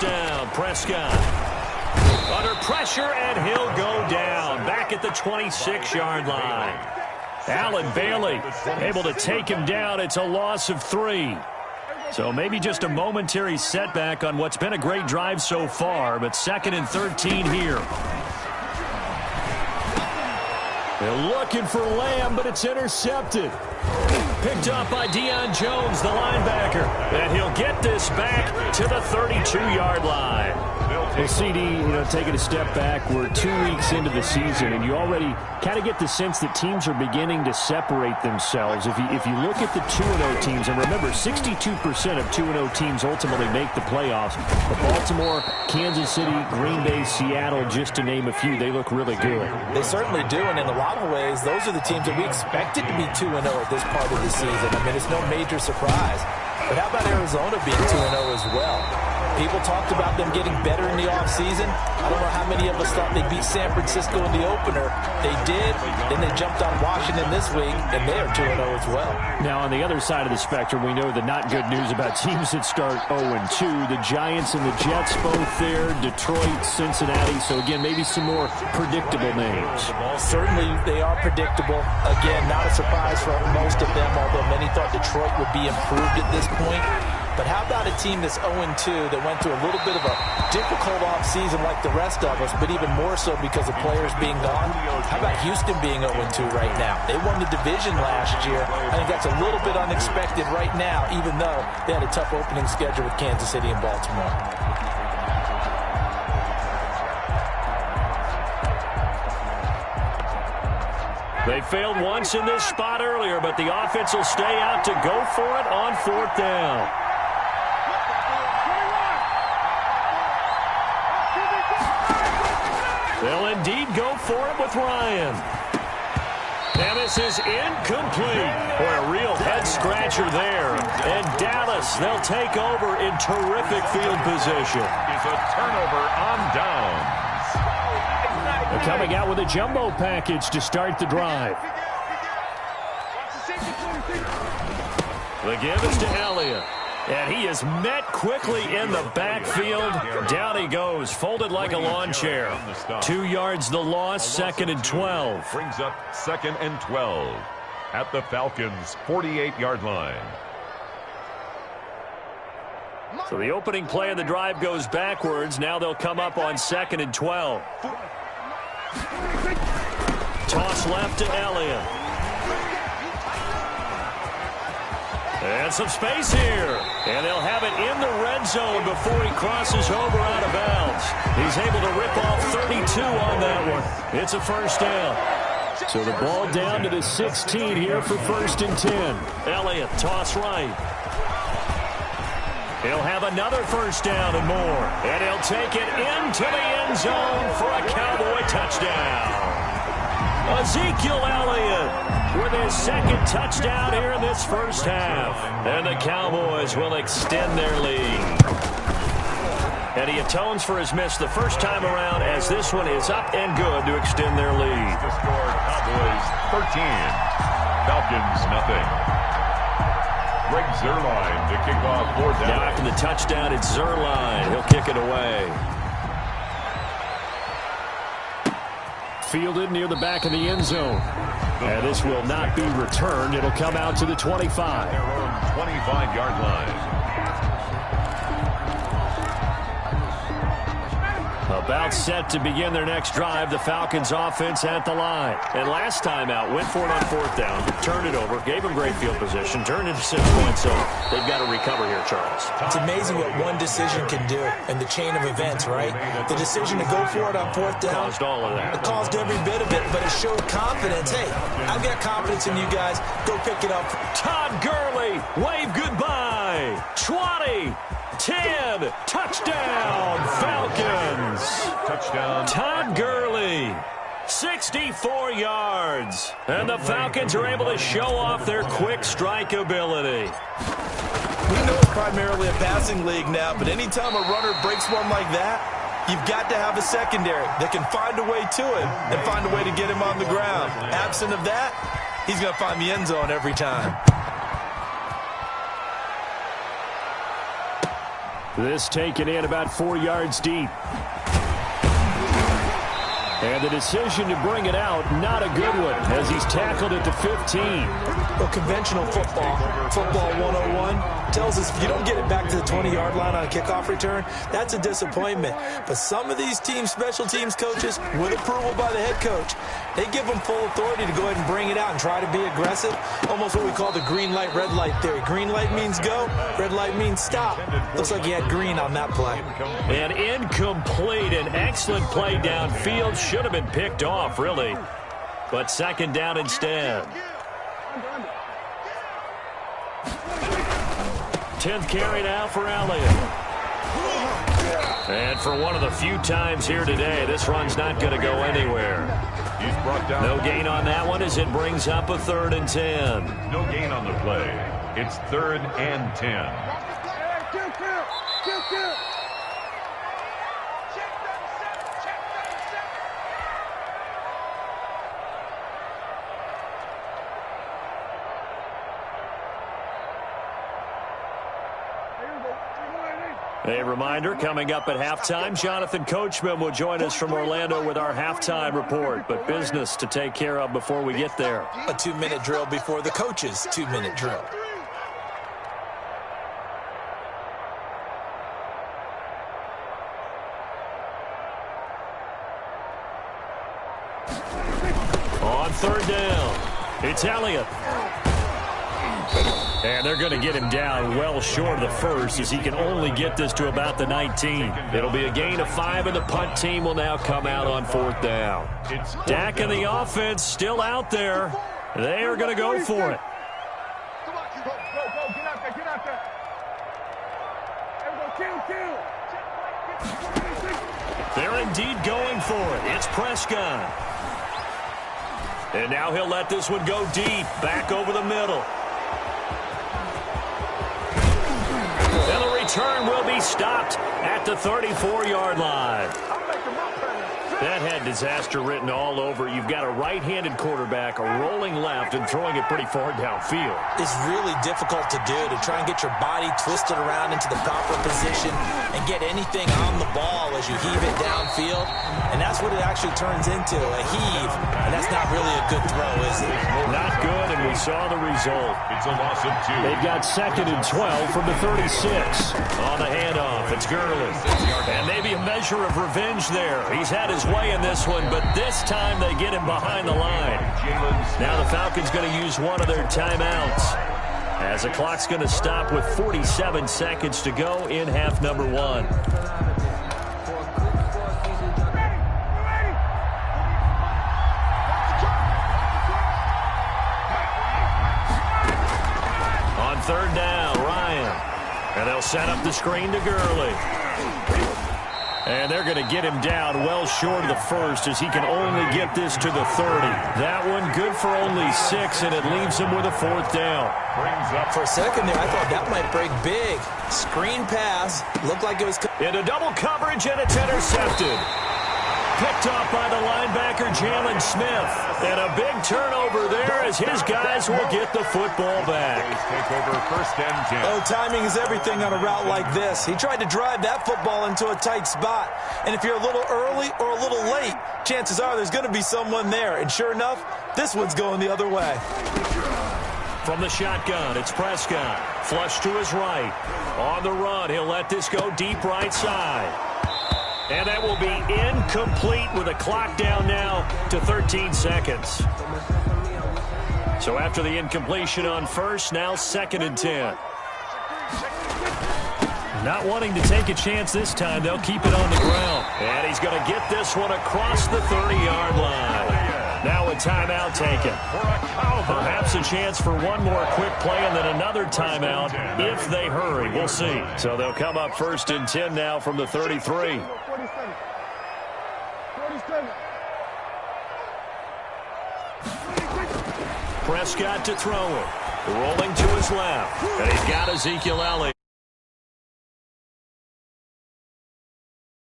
down. Prescott under pressure, and he'll go down back at the 26-yard line. Allen Bailey able to take him down. It's a loss of 3. So maybe just a momentary setback on what's been a great drive so far, but 2nd and 13 here. They're looking for Lamb, but it's intercepted. Picked up by Deion Jones, the linebacker. And he'll get this back to the 32-yard line. Well, CD, taking a step back, we're 2 weeks into the season, and you already kind of get the sense that teams are beginning to separate themselves. If you look at the 2-0 teams, and remember, 62% of 2-0 teams ultimately make the playoffs. But Baltimore, Kansas City, Green Bay, Seattle, just to name a few, they look really good. They certainly do, and in a lot of ways, those are the teams that we expected to be 2-0 at this part of the season. I mean, it's no major surprise. But how about Arizona being 2-0 as well? People talked about them getting better in the offseason. I don't know how many of us thought they beat San Francisco in the opener. They did. Then they jumped on Washington this week, and they are 2-0 as well. Now, on the other side of the spectrum, we know the not good news about teams that start 0-2. The Giants and the Jets both there. Detroit, Cincinnati. So, again, maybe some more predictable names. Certainly, they are predictable. Again, not a surprise for most of them, although many thought Detroit would be improved at this point. But how about a team that's 0-2 that went through a little bit of a difficult offseason like the rest of us, but even more so because of players being gone? How about Houston being 0-2 right now? They won the division last year. I think that's a little bit unexpected right now, even though they had a tough opening schedule with Kansas City and Baltimore. They failed once in this spot earlier, but the offense will stay out to go for it on 4th down. They'll indeed go for it with Ryan. And this is incomplete. Boy, a real head-scratcher there. And Dallas, they'll take over in terrific field position. It's a turnover on downs. They're coming out with a jumbo package to start the drive. The give is to Elliott. And he is met quickly in the backfield. Down he goes, folded like a lawn chair. 2 yards the loss, 2nd and 12. Brings up 2nd and 12 at the Falcons' 48-yard line. So the opening play of the drive goes backwards. Now they'll come up on 2nd and 12. Toss left to Elliott. And some space here. And they'll have it in the red zone before he crosses over out of bounds. He's able to rip off 32 on that one. It's a first down. So the ball down to the 16 here for 1st and 10. Elliott, toss right. He'll have another first down and more. And he'll take it into the end zone for a Cowboy touchdown. Ezekiel Elliott with his 2nd touchdown here in this first half. And the Cowboys will extend their lead. And he atones for his miss the first time around as this one is up and good to extend their lead. The score, Cowboys 13, Falcons nothing. Greg Zuerlein to kick off 4th down. Now after the touchdown, it's Zuerlein. He'll kick it away. Fielded near the back of the end zone. And this will not be returned. It'll come out to the 25. Their own 25-yard line. About set to begin their next drive. The Falcons offense at the line. And last time out, went for it on 4th down, turned it over, gave them great field position, turned into 6 points, so they've got to recover here, Charles. It's amazing what one decision can do in the chain of events, right? The decision to go for it on 4th down. Caused all of that. It caused every bit of it, but it showed confidence. Hey, I've got confidence in you guys. Go pick it up. Todd Gurley, wave goodbye. 20. 10, touchdown, Falcons. Touchdown. Todd Gurley, 64 yards. And the Falcons are able to show off their quick strike ability. We know it's primarily a passing league now, but anytime a runner breaks one like that, you've got to have a secondary that can find a way to him and find a way to get him on the ground. Absent of that, he's going to find the end zone every time. This taken in about 4 yards deep. And the decision to bring it out, not a good one, as he's tackled at the 15. Well, conventional football 101, tells us if you don't get it back to the 20-yard line on a kickoff return, that's a disappointment. But some of these teams, special teams coaches, with approval by the head coach, they give them full authority to go ahead and bring it out and try to be aggressive. Almost what we call the green light, red light theory. Green light means go, red light means stop. Looks like he had green on that play. An incomplete, an excellent play downfield. Should have been picked off, really. But second down instead. 10th carry now for Elliott. And for one of the few times here today, this run's not going to go anywhere. He's brought down. No gain on that one as it brings up a 3rd and 10. No gain on the play. It's 3rd and 10. A reminder, coming up at halftime, Jonathan Coachman will join us from Orlando with our halftime report. But business to take care of before we get there. A 2-minute drill before the coach's 2-minute drill. On 3rd down, it's Elliott. And they're going to get him down well short of the first as he can only get this to about the 19. It'll be a gain of 5, and the punt team will now come out on 4th down. Dak and the offense still out there. They are going to go for it. They're indeed going for it. It's Prescott. And now he'll let this one go deep, back over the middle. And the return will be stopped at the 34-yard line. That had disaster written all over. You've got a right-handed quarterback, a rolling left, and throwing it pretty far downfield. It's really difficult to do, to try and get your body twisted around into the proper position and get anything on the ball as you heave it downfield. And that's what it actually turns into, a heave. And that's not really a good throw, is it? Not good, and we saw the result. It's a loss of 2. They've got 2nd and 12 from the 36. On the handoff, it's Gurley. And maybe a measure of revenge there. He's had his way in this one, but this time they get him behind the line. Now the Falcons going to use one of their timeouts, as the clock's going to stop with 47 seconds to go in half number 1. On 3rd down, Ryan. And they'll set up the screen to Gurley. And they're going to get him down well short of the first as he can only get this to the 30. That one good for only 6, and it leaves him with a 4th down. For a second there, I thought that might break big. Screen pass. Looked like it was... Into double coverage, and it's intercepted. Picked off by the linebacker, Jalen Smith. And a big turnover there as his guys will get the football back. Take over 1st and 10. Oh, timing is everything on a route like this. He tried to drive that football into a tight spot. And if you're a little early or a little late, chances are there's going to be someone there. And sure enough, this one's going the other way. From the shotgun, it's Prescott. Flush to his right. On the run, he'll let this go deep right side. And that will be incomplete with a clock down now to 13 seconds. So after the incompletion on first, now 2nd and 10. Not wanting to take a chance this time, they'll keep it on the ground. And he's going to get this one across the 30-yard line. Now a timeout taken. Perhaps a chance for one more quick play and then another timeout if they hurry. We'll see. So they'll come up 1st and 10 now from the 33. Prescott to throw it. Rolling to his left. And he's got Ezekiel Elliott.